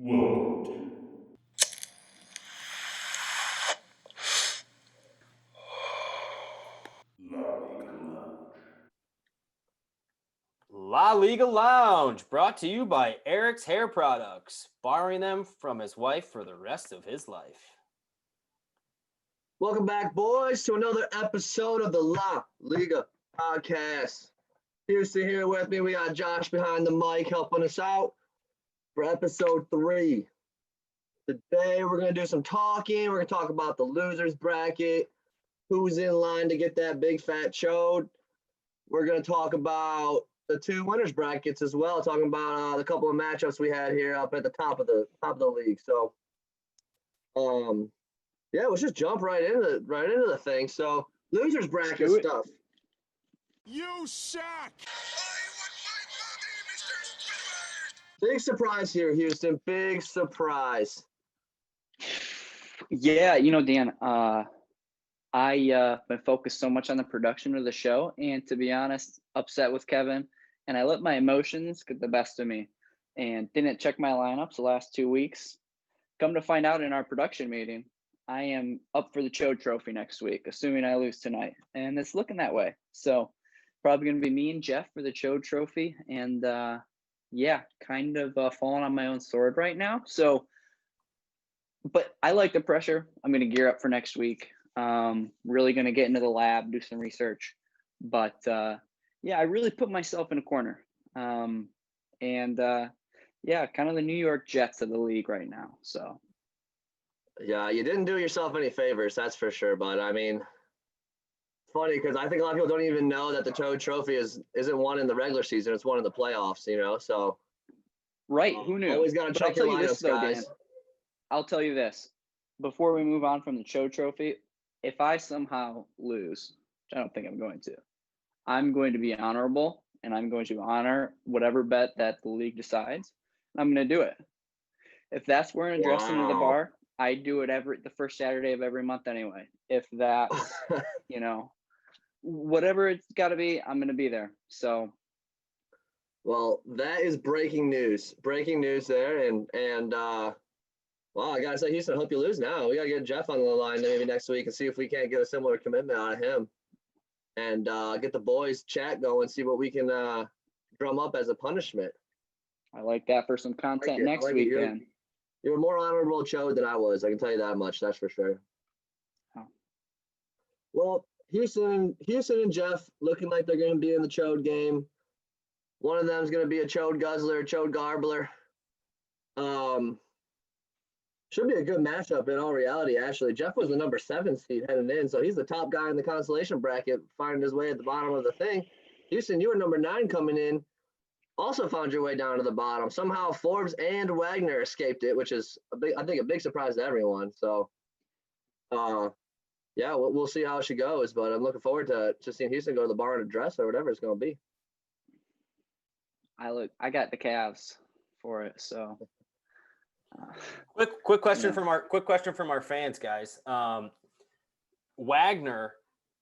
Welcome to La Liga Lounge. La Liga Lounge, brought to you by Eric's Hair Products, borrowing them from his wife for the rest of his life. Welcome back, boys, to another episode of the La Liga podcast. Houston here with me. We got Josh behind the mic helping us out for episode 3. Today, we're going to do some talking. We're going to talk about the losers bracket, who's in line to get that big fat chode. We're going to talk about the 2 winners brackets as well, talking about the couple of matchups we had here up at the top of the league. So, yeah, let's just jump right into the thing. So, losers bracket stuff. You suck! Big surprise here, Houston. Big surprise. Yeah, Dan, I been focused so much on the production of the show, and to be honest, upset with Kevin, and I let my emotions get the best of me and didn't check my lineups the last 2 weeks. Come to find out in our production meeting, I am up for the Chode Trophy next week, assuming I lose tonight, and it's looking that way. So probably going to be me and Jeff for the Chode Trophy, and yeah, kind of falling on my own sword right now. So, but I like the pressure. I'm going to gear up for next week. Really going to get into the lab, do some research. But yeah, I really put myself in a corner. Yeah, kind of the New York Jets of the league right now. So. Yeah, you didn't do yourself any favors, that's for sure. But I mean, it's funny because I think a lot of people don't even know that the Chode Trophy isn't won in the regular season; it's won in the playoffs. So. Right? Who knew? Always got to check your lineups, guys. Dan, I'll tell you this: before we move on from the Chode Trophy, if I somehow lose, which I don't think I'm going to, I'm going to be honorable and I'm going to honor whatever bet that the league decides. And I'm going to do it. If that's wearing a dress into the bar, I do it the first Saturday of every month anyway. If that's, whatever it's got to be, I'm going to be there. So. Well, that is breaking news. Breaking news there. And wow, I got to say, Houston, I hope you lose now. We got to get Jeff on the line maybe next week and see if we can't get a similar commitment out of him. And get the boys chat going, see what we can drum up as a punishment. I like that for some content next week, then. You're more honorable Chode than I was. I can tell you that much. That's for sure. Oh. Well, Houston and Jeff looking like they're going to be in the Chode game. One of them is going to be a Chode Guzzler, Chode Garbler. Should be a good matchup in all reality, actually. Jeff was the number 7 seed heading in, so he's the top guy in the consolation bracket, finding his way at the bottom of the thing. Houston, you were number 9 coming in. Also found your way down to the bottom. Somehow Forbes and Wagner escaped it, which is I think a big surprise to everyone. So, yeah, we'll see how she goes. But I'm looking forward to seeing Houston go to the bar in a dress or whatever it's going to be. I got the Cavs for it. So, quick question from our fans, guys. Wagner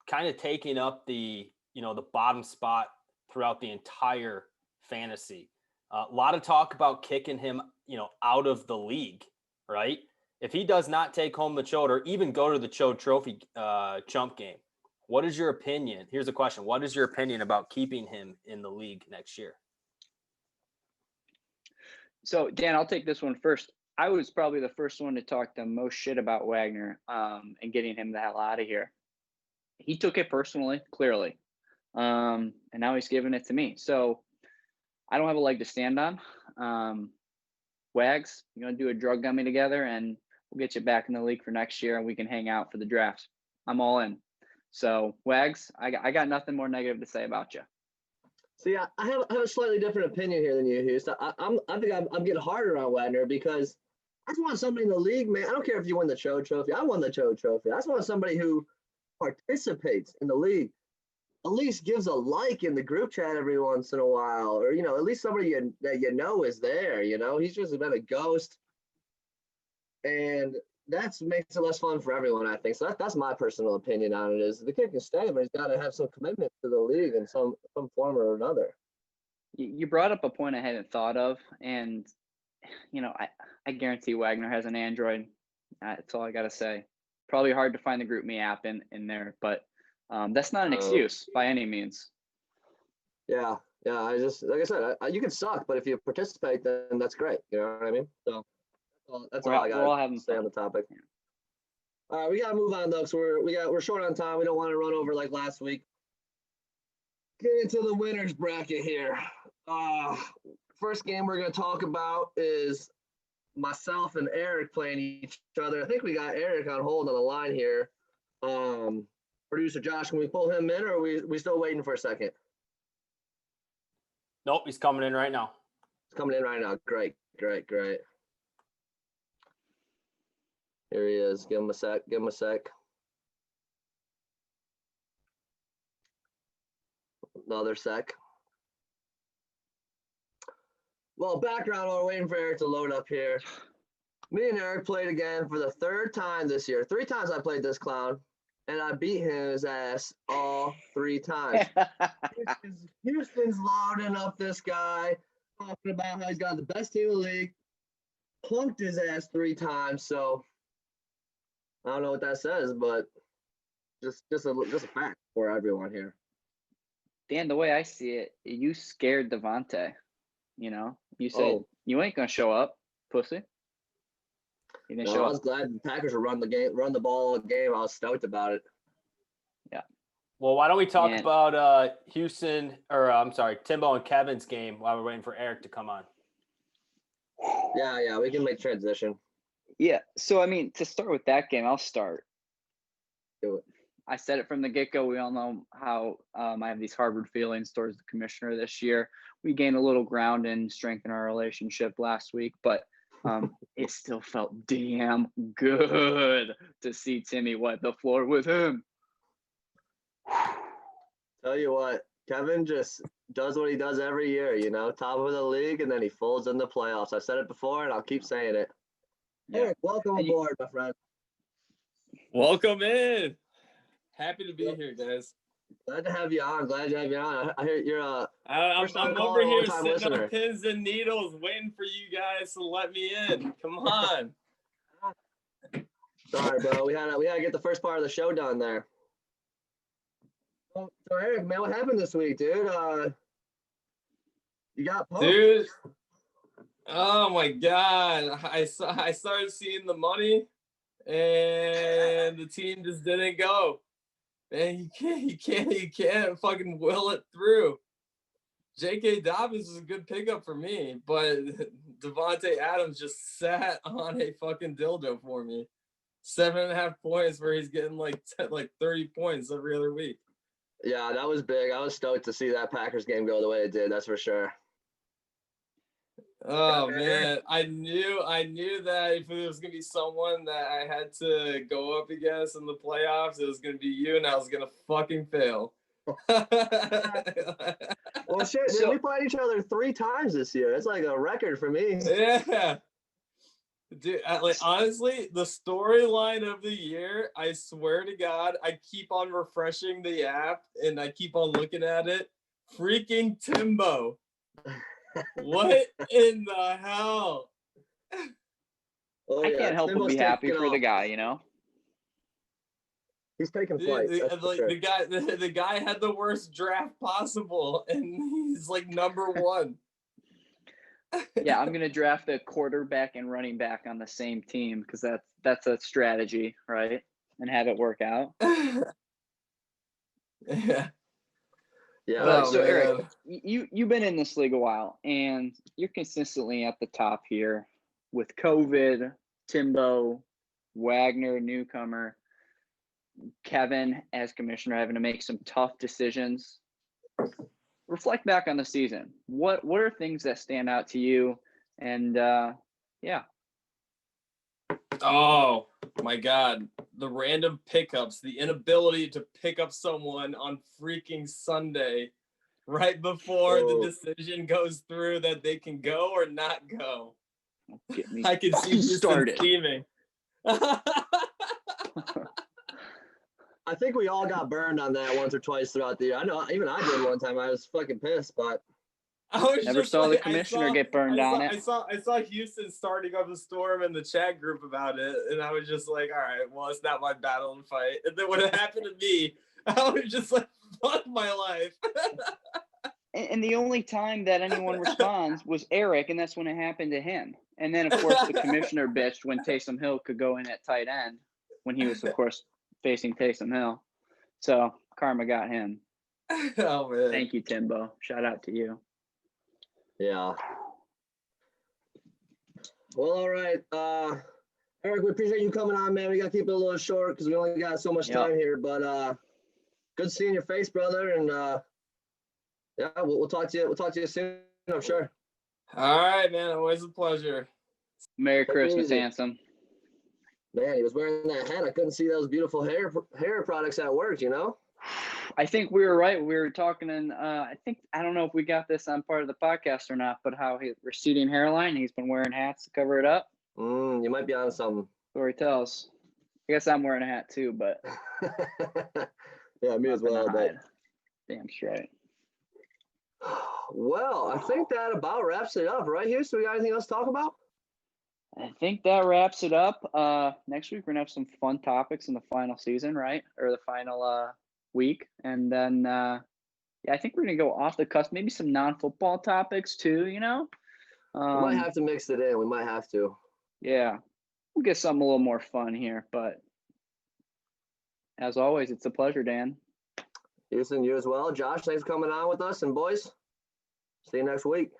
kind of taking up the bottom spot throughout the entire fantasy. A lot of talk about kicking him, out of the league, right? If he does not take home the Chode or even go to the Chode Trophy chump game, what is your opinion? Here's a question. What is your opinion about keeping him in the league next year? So, Dan, I'll take this one first. I was probably the first one to talk the most shit about Wagner and getting him the hell out of here. He took it personally, clearly. And now he's giving it to me. So I don't have a leg to stand on. Wags, you're going to do a drug gummy together and we'll get you back in the league for next year and we can hang out for the draft. I'm all in. So Wags, I got nothing more negative to say about you. See, I have a slightly different opinion here than you, Houston. I think I'm getting harder on Wagner because I just want somebody in the league, man. I don't care if you win the Chode Trophy. I won the Chode Trophy. I just want somebody who participates in the league, at least gives a like in the group chat every once in a while, or at least somebody that is there. He's just been a ghost, and that makes it less fun for everyone, I think. So that's my personal opinion on it. Is the kid can stay, but he's got to have some commitment to the league in some form or another. You brought up a point I hadn't thought of, and I guarantee Wagner has an Android. That's all I got to say. Probably hard to find the GroupMe app in there, but that's not an excuse by any means. Yeah. I just, like I said, you can suck, but if you participate, then that's great. You know what I mean? So that's all I got to say on the topic. Yeah. All right, we got to move on though, because we're short on time. We don't want to run over like last week. Get into the winners bracket here. First game we're going to talk about is myself and Eric playing each other. I think we got Eric on hold on the line here. Producer Josh, can we pull him in, or are we still waiting for a second? Nope, he's coming in right now. He's coming in right now. Great. Here he is. Give him a sec. Another sec. Well, background while we're waiting for Eric to load up here. Me and Eric played again for the third time this year. 3 times I played this clown, and I beat his ass all 3 times. Houston's loading up this guy, talking about how he's got the best team in the league, punked his ass 3 times. So I don't know what that says, but just a fact for everyone here. Dan, the way I see it, you scared Devontae. You said you ain't gonna show up, pussy. You didn't show up. I was glad the Packers would run the ball all game. I was stoked about it. Yeah. Well, why don't we talk about Timbo and Kevin's game while we're waiting for Eric to come on? Yeah, we can make transition. Yeah. So to start with that game, I'll start. Do it. I said it from the get-go. We all know how I have these Harvard feelings towards the commissioner this year. We gained a little ground and strengthened our relationship last week, but it still felt damn good to see Timmy wipe the floor with him. Tell you what, Kevin just does what he does every year, top of the league, and then he folds in the playoffs. I said it before, and I'll keep saying it. Yeah. Eric, welcome aboard, my friend. Welcome in. Happy to be here, guys. Glad to have you on. I hear you're I'm over here sitting on pins and needles waiting for you guys to let me in. Come on. Sorry, bro. We had to get the first part of the show done there. So Eric, man, what happened this week, dude? You got pumped. Dude. Oh my God. I started seeing the money and the team just didn't go. Man, you can't fucking will it through. J.K. Dobbins is a good pickup for me, but Devontae Adams just sat on a fucking dildo for me. 7.5 points where he's getting like 30 points every other week. Yeah, that was big. I was stoked to see that Packers game go the way it did. That's for sure. Oh man, I knew that if it was gonna be someone that I had to go up against in the playoffs, it was gonna be you, and I was gonna fucking fail. Well, shit, dude, we played each other 3 times this year. It's like a record for me. Yeah, dude. Honestly, the storyline of the year. I swear to God, I keep on refreshing the app and I keep on looking at it. Freaking Timbo. What in the hell? I can't help but be happy for the guy, He's taking flight. The guy had the worst draft possible, and he's like number 1. Yeah, I'm gonna draft a quarterback and running back on the same team because that's a strategy, right? And have it work out. Yeah. Yeah. So Eric, you've been in this league a while, and you're consistently at the top here with COVID, Timbo, Wagner, newcomer, Kevin as commissioner having to make some tough decisions. Reflect back on the season. What are things that stand out to you? And yeah. Oh my God. The random pickups, the inability to pick up someone on freaking Sunday right before the decision goes through that they can go or not go. I can see Houston scheming. I think we all got burned on that once or twice throughout the year. I know even I did one time. I was fucking pissed, but I was Never just saw the like, commissioner get burned on it. I saw Houston starting up a storm in the chat group about it, and I was just like, all right, well, it's not my battle and fight. And then when it happened to me, I was just like, fuck my life. And the only time that anyone responds was Eric, and that's when it happened to him. And then, of course, the commissioner bitched when Taysom Hill could go in at tight end when he was, of course, facing Taysom Hill. So karma got him. Oh, man. Thank you, Timbo. Shout out to you. Yeah. Well, all right. Eric, we appreciate you coming on, man. We got to keep it a little short because we only got so much time here. But good seeing your face, brother. And yeah, we'll talk to you. We'll talk to you soon, I'm sure. All right, man. Always a pleasure. Merry Take it Christmas, easy. handsome. Man, he was wearing that hat. I couldn't see those beautiful hair products at work, you know? I think we were right. We were talking, and I don't know if we got this on part of the podcast or not, but how his receding hairline, he's been wearing hats to cover it up. You might be on something. Story tells. I guess I'm wearing a hat too, but yeah, me as well. But damn straight. Well, I think that about wraps it up, right, Houston? We got anything else to talk about? I think that wraps it up. Next week we're gonna have some fun topics in the final season, right? Or the final week. And then yeah, I think we're gonna go off the cusp, maybe some non-football topics too, you know? We might have to mix it in. We might have to. Yeah. We'll get something a little more fun here, but as always, it's a pleasure, Dan. Houston, you as well. Josh, thanks for coming on with us. And boys, see you next week.